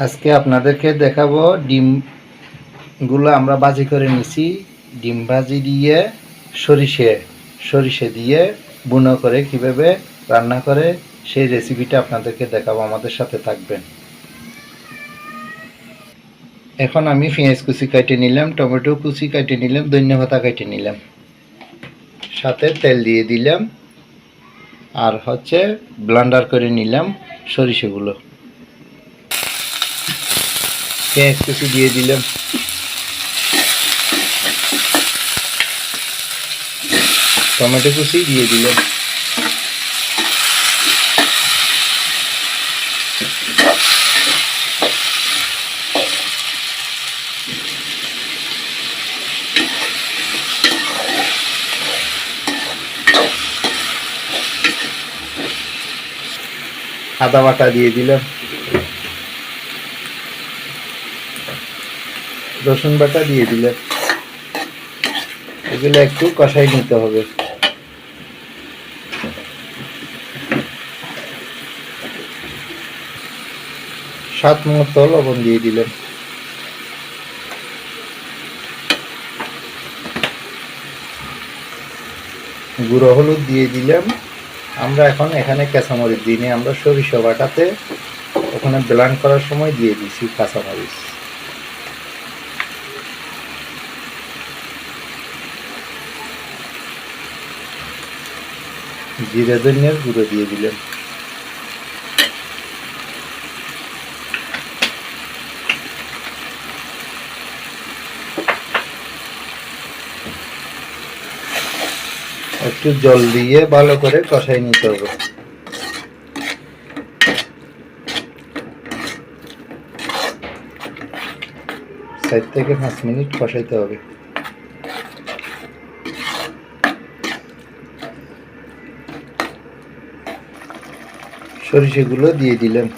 আজকে আপনাদেরকে দেখাবো ডিমগুলো আমরা ভাজি করে নিছি। ডিম ভাজি দিয়ে সরিষে দিয়ে বুনো করে কিভাবে রান্না করে সেই রেসিপিটা আপনাদেরকে দেখাবো, আমাদের সাথে থাকবেন। এখন আমি পেঁয়াজ কুচি কেটে নিলাম, টমেটো কুচি কেটে নিলাম, ধনিয়া পাতা কেটে নিলাম, সাথে তেল দিয়ে দিলাম, আর ব্লেন্ডার করে নিলাম সরিষাগুলো। পেঁয়াজ কুচি দিয়ে দিলাম, টমেটো কুচি দিয়ে দিলাম, আদা বাটা দিয়ে দিলাম, রসুন বাটা দিয়ে দিলাম। এগুলো একটু কষাই নিতে হবে। স্বাদ মতো লবণ দিয়ে দিলাম, গুঁড়ো হলুদ দিয়ে দিলাম। আমরা এখানে কাঁচামরিচ দিই নি, আমরা সরিষা বাটাতে ওখানে ব্লেন্ড করার সময় দিয়ে দিছি কাঁচামরিচ। জিরে ধনিয়ার গুঁড়ো দিয়ে দিলাম। একটু জল দিয়ে ভালো করে কষাই নিতে হবে। 4 থেকে 5 মিনিট কষাইতে হবে। সরিষাগুলো দিয়ে দিলাম।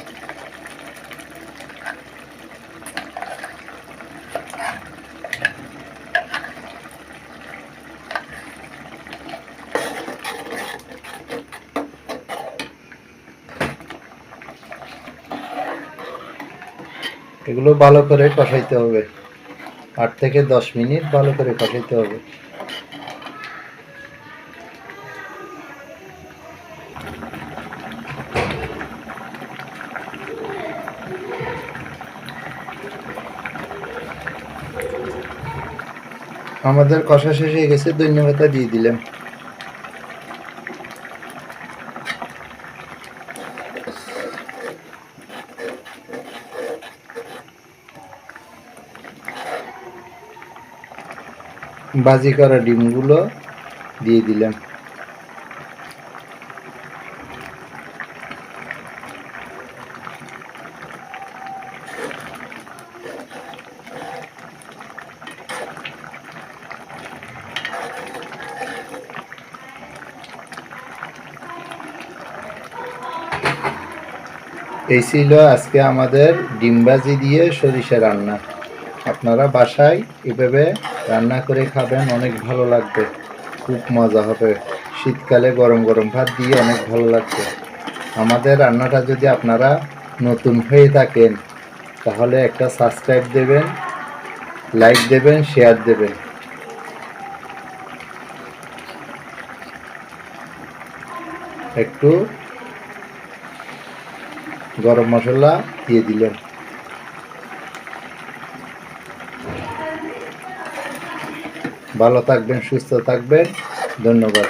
এগুলো ভালো করে কষাইতে হবে, 8 থেকে 10 মিনিট ভালো করে কষাইতে হবে। আমাদের কষা শেষ হয়ে গেছে, ধনিয়া পাতা দিয়ে দিলাম। ভাজি করা ডিমগুলো দিয়ে দিলাম। এই ছিল আজকে আমাদের ডিম ভাজি দিয়ে সরিষা রান্না। আপনারা বাসায় এভাবে রান্না করে খাবেন, অনেক ভালো লাগবে, খুব মজা হবে। শীতকালে গরম গরম ভাত দিয়ে অনেক ভালো লাগবে। আমাদের রান্নাটা যদি আপনারা নতুন হয়ে থাকেন তাহলে একটা সাবস্ক্রাইব দেবেন, লাইক দেবেন, শেয়ার দেবেন। একটু গরম মশলা দিয়ে দিলেন। ভালো থাকবেন, সুস্থ থাকবেন, ধন্যবাদ।